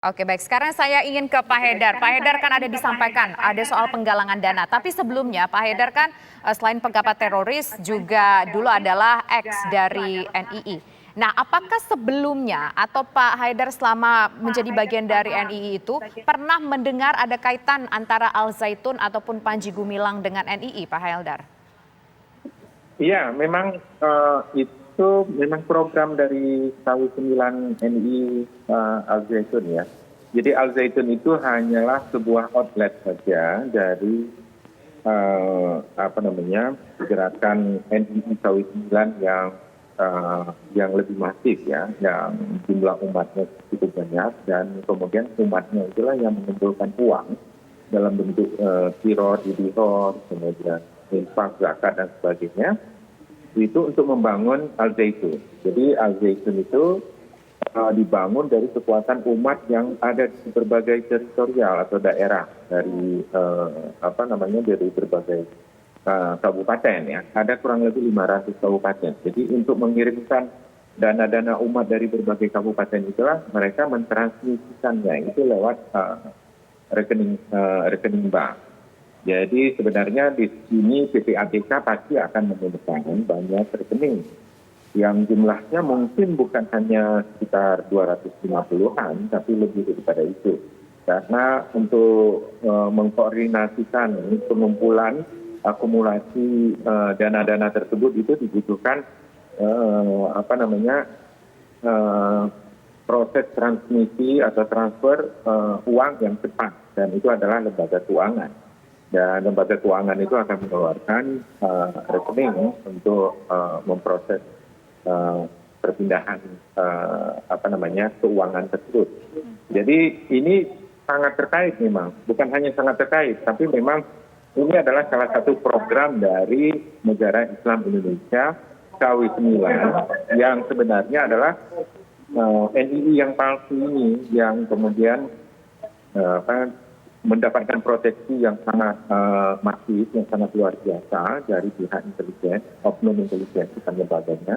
Oke, baik. Sekarang saya ingin ke Pak Haidar. Pak Haidar kan ada disampaikan ada soal penggalangan dana. Tapi sebelumnya Pak Haidar kan selain pejabat teroris juga dulu adalah ex dari NII. Nah, apakah sebelumnya atau Pak Haidar selama menjadi bagian dari NII itu pernah mendengar ada kaitan antara Al Zaitun ataupun Panji Gumilang dengan NII, Pak Haidar? Iya, memang itu memang program dari tahun 9 NI Al Zaitun ya. Jadi Al Zaitun itu hanyalah sebuah outlet saja dari gerakan NI tahun 9 yang lebih masif ya, yang jumlah umatnya cukup banyak dan kemudian umatnya itulah yang mengumpulkan uang dalam bentuk kirot, idihor, kemudian infak, zakat dan sebagainya, itu untuk membangun Al Zaitun. Jadi Al Zaitun itu dibangun dari kekuatan umat yang ada di berbagai teritorial atau daerah dari dari berbagai kabupaten ya. Ada kurang lebih 500 kabupaten. Jadi untuk mengirimkan dana-dana umat dari berbagai kabupaten itulah mereka mentransmisikannya itu lewat rekening bank. Jadi sebenarnya di sini PPATK pasti akan menemukan banyak rekening yang jumlahnya mungkin bukan hanya sekitar 250-an, tapi lebih daripada itu. Karena untuk mengkoordinasikan pengumpulan akumulasi dana-dana tersebut itu dibutuhkan proses transmisi atau transfer uang yang cepat, dan itu adalah lembaga keuangan. Dan lembaga keuangan itu akan mengeluarkan rekening untuk memproses perpindahan keuangan tersebut. Jadi ini sangat terkait memang, bukan hanya sangat terkait, tapi memang ini adalah salah satu program dari negara Islam Indonesia KW9 yang sebenarnya adalah NII yang palsu ini yang kemudian mendapatkan proteksi yang sangat masif, yang sangat luar biasa dari pihak intelijen, oknum intelijen bukan lembaganya.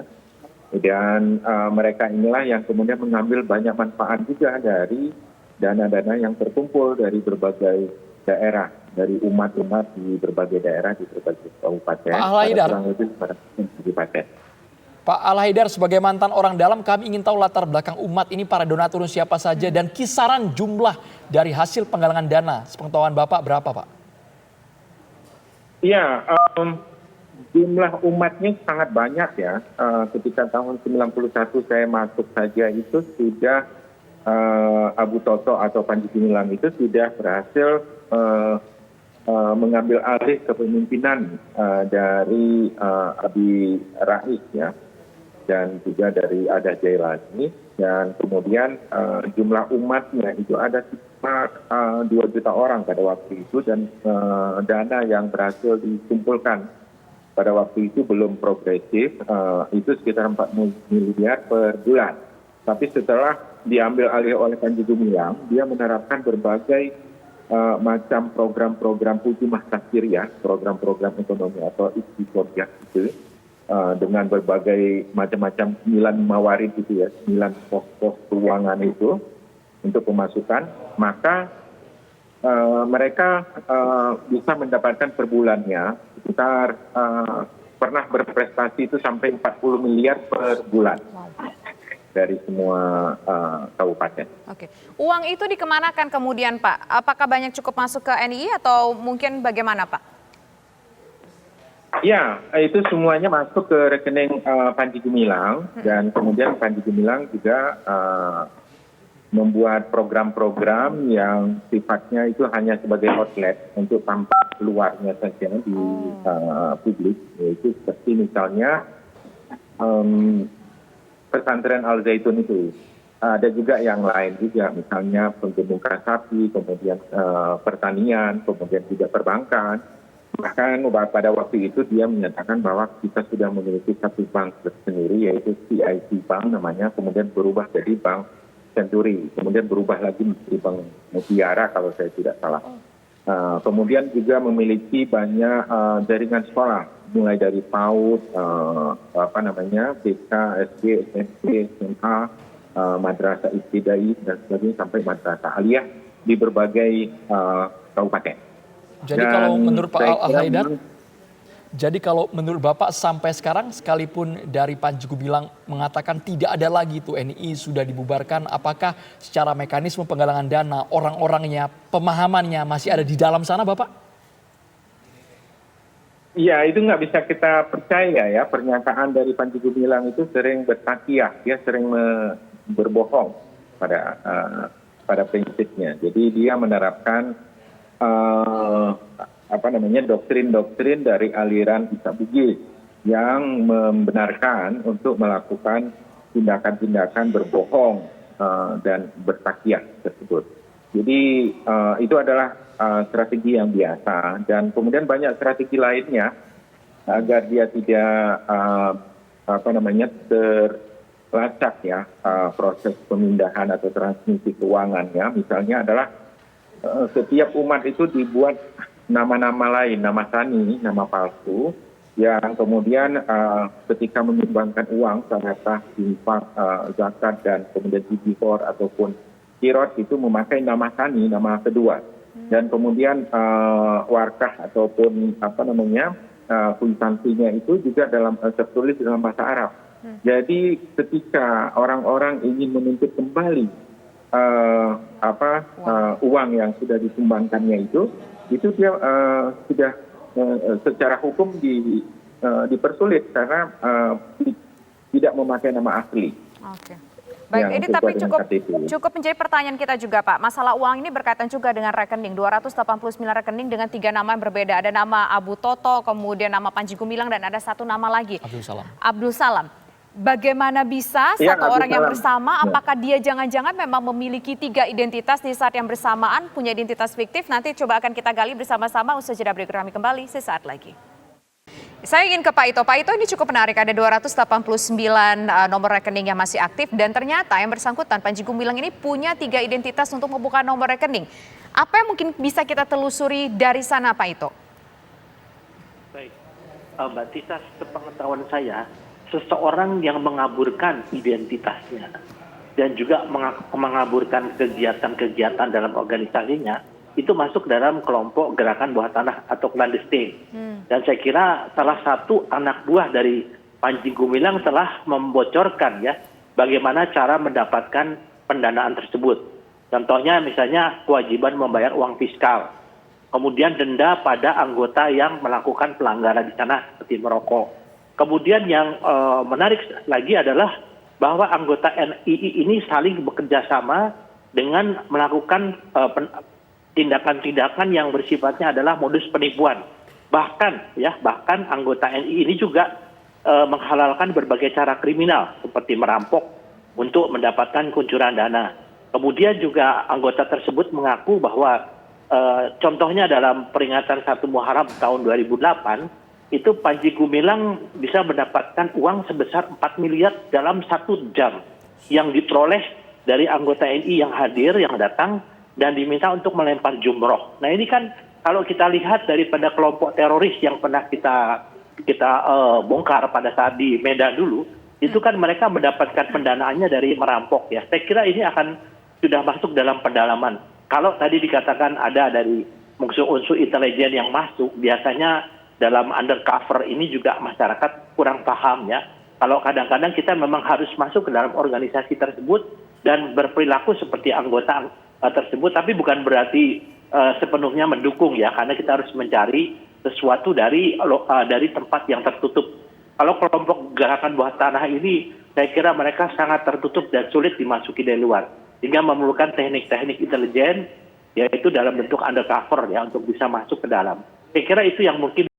Dan mereka inilah yang kemudian mengambil banyak manfaat juga dari dana-dana yang terkumpul dari berbagai daerah, dari umat-umat di berbagai daerah, di berbagai kabupaten. Pak Al-Haidar. Kurang lebih 400 kabupaten. Pak Al-Haidar, sebagai mantan orang dalam, kami ingin tahu latar belakang umat ini, para donatur siapa saja, dan kisaran jumlah dari hasil penggalangan dana. Sepengetahuan Bapak berapa, Pak? Iya, jumlah umatnya sangat banyak ya. Ketika tahun 91 saya masuk saja itu sudah Abu Toto atau Panji Gumilang itu sudah berhasil mengambil alih kepemimpinan dari Abi Rais ya, dan juga dari Ada Jailani, dan kemudian jumlah umatnya itu ada sekitar 2 juta orang pada waktu itu, dan dana yang berhasil dikumpulkan pada waktu itu belum progresif, itu sekitar 4 miliar per bulan. Tapi setelah diambil alih oleh Panji Gumilang, dia menerapkan berbagai macam program-program hujumah tasir ya, program-program ekonomi atau istiqomah itu, dengan berbagai macam-macam 9 mawarid itu ya, 9 pos-pos keuangan itu untuk pemasukan, maka mereka bisa mendapatkan per bulannya sekitar pernah berprestasi itu sampai 40 miliar per bulan dari semua kabupaten. Oke, uang itu dikemanakan kemudian, Pak? Apakah banyak cukup masuk ke NII atau mungkin bagaimana, Pak? Ya, itu semuanya masuk ke rekening Panji Gumilang, dan kemudian Panji Gumilang juga membuat program-program yang sifatnya itu hanya sebagai outlet untuk tampak luarnya saja di publik, yaitu seperti misalnya pesantren Al Zaitun itu. Ada juga yang lain juga, misalnya penggemukan sapi, kemudian pertanian, kemudian juga perbankan. Bahkan pada waktu itu dia menyatakan bahwa kita sudah memiliki satu bank tersendiri, yaitu CIC Bank namanya, kemudian berubah jadi Bank Century, kemudian berubah lagi menjadi Bank Mutiara kalau saya tidak salah. Kemudian juga memiliki banyak jaringan sekolah, mulai dari PAUD, BK, SD, SMP, SMA, madrasah ibtidai dan sebagainya sampai madrasah aliyah di berbagai kabupaten. Jadi kalau menurut Pak saya Al kira Haidar, memang- jadi kalau menurut Bapak sampai sekarang sekalipun dari Panji Gumilang mengatakan tidak ada lagi itu NII sudah dibubarkan, apakah secara mekanisme penggalangan dana, orang-orangnya, pemahamannya masih ada di dalam sana Bapak? Iya, itu nggak bisa kita percaya ya. Pernyataan dari Panji Gumilang itu sering bertakiah, dia sering berbohong pada prinsipnya. Jadi dia menerapkan doktrin-doktrin dari aliran Isa Bugis yang membenarkan untuk melakukan tindakan-tindakan berbohong dan bertakiah tersebut. Jadi itu adalah strategi yang biasa, dan kemudian banyak strategi lainnya agar dia tidak terlacak ya proses pemindahan atau transmisi keuangannya. Misalnya adalah setiap umat itu dibuat nama-nama lain, nama sani, nama palsu, yang kemudian ketika menyumbangkan uang, sedekah, infak, zakat, dan kemudian jibor ataupun kirot itu memakai nama sani, nama kedua. Dan kemudian warkah ataupun kwitansinya itu juga tertulis dalam bahasa Arab. Jadi ketika orang-orang ingin menuntut kembali uang yang sudah disumbangkannya itu dia sudah secara hukum dipersulit karena tidak memakai nama asli. Oke. Baik, ini tapi cukup menjadi pertanyaan kita juga Pak. Masalah uang ini berkaitan juga dengan rekening, 289 rekening dengan 3 nama yang berbeda. Ada nama Abu Toto, kemudian nama Panji Gumilang, dan ada satu nama lagi. Abdul Salam. Bagaimana bisa satu orang yang bersama, apakah dia jangan-jangan memang memiliki 3 identitas di saat yang bersamaan, punya identitas fiktif? Nanti coba akan kita gali bersama-sama, usai jeda berikut kami kembali sesaat lagi. Saya ingin ke Pak Ito. Pak Ito, ini cukup menarik, ada 289 nomor rekening yang masih aktif, dan ternyata yang bersangkutan Panji Gumilang ini punya 3 identitas untuk membuka nomor rekening. Apa yang mungkin bisa kita telusuri dari sana Pak Ito? Baik, Mbak Tisa, sepengetahuan saya, seseorang yang mengaburkan identitasnya dan juga mengaburkan kegiatan-kegiatan dalam organisasinya, itu masuk dalam kelompok gerakan bawah tanah atau clandestine. Dan saya kira salah satu anak buah dari Panji Gumilang telah membocorkan ya bagaimana cara mendapatkan pendanaan tersebut. Contohnya misalnya kewajiban membayar uang fiskal, kemudian denda pada anggota yang melakukan pelanggaran di sana seperti merokok. Kemudian yang menarik lagi adalah bahwa anggota NII ini saling bekerja sama dengan melakukan tindakan-tindakan yang bersifatnya adalah modus penipuan. Bahkan anggota NII ini juga menghalalkan berbagai cara kriminal seperti merampok untuk mendapatkan kucuran dana. Kemudian juga anggota tersebut mengaku bahwa contohnya dalam peringatan 1 Muharram tahun 2008 itu Panji Gumilang bisa mendapatkan uang sebesar 4 miliar dalam 1 jam yang diperoleh dari anggota NII yang hadir, yang datang dan diminta untuk melempar jumroh. Nah ini kan kalau kita lihat daripada kelompok teroris yang pernah kita bongkar pada saat di Medan dulu, itu kan mereka mendapatkan pendanaannya dari merampok ya. Saya kira ini akan sudah masuk dalam pendalaman. Kalau tadi dikatakan ada dari unsur intelijen yang masuk, biasanya dalam undercover ini juga masyarakat kurang paham ya. Kalau kadang-kadang kita memang harus masuk ke dalam organisasi tersebut dan berperilaku seperti anggota tersebut, tapi bukan berarti sepenuhnya mendukung ya, karena kita harus mencari sesuatu dari tempat yang tertutup. Kalau kelompok gerakan bawah tanah ini, saya kira mereka sangat tertutup dan sulit dimasuki dari luar, sehingga memerlukan teknik-teknik intelijen, yaitu dalam bentuk undercover ya, untuk bisa masuk ke dalam. Saya kira itu yang mungkin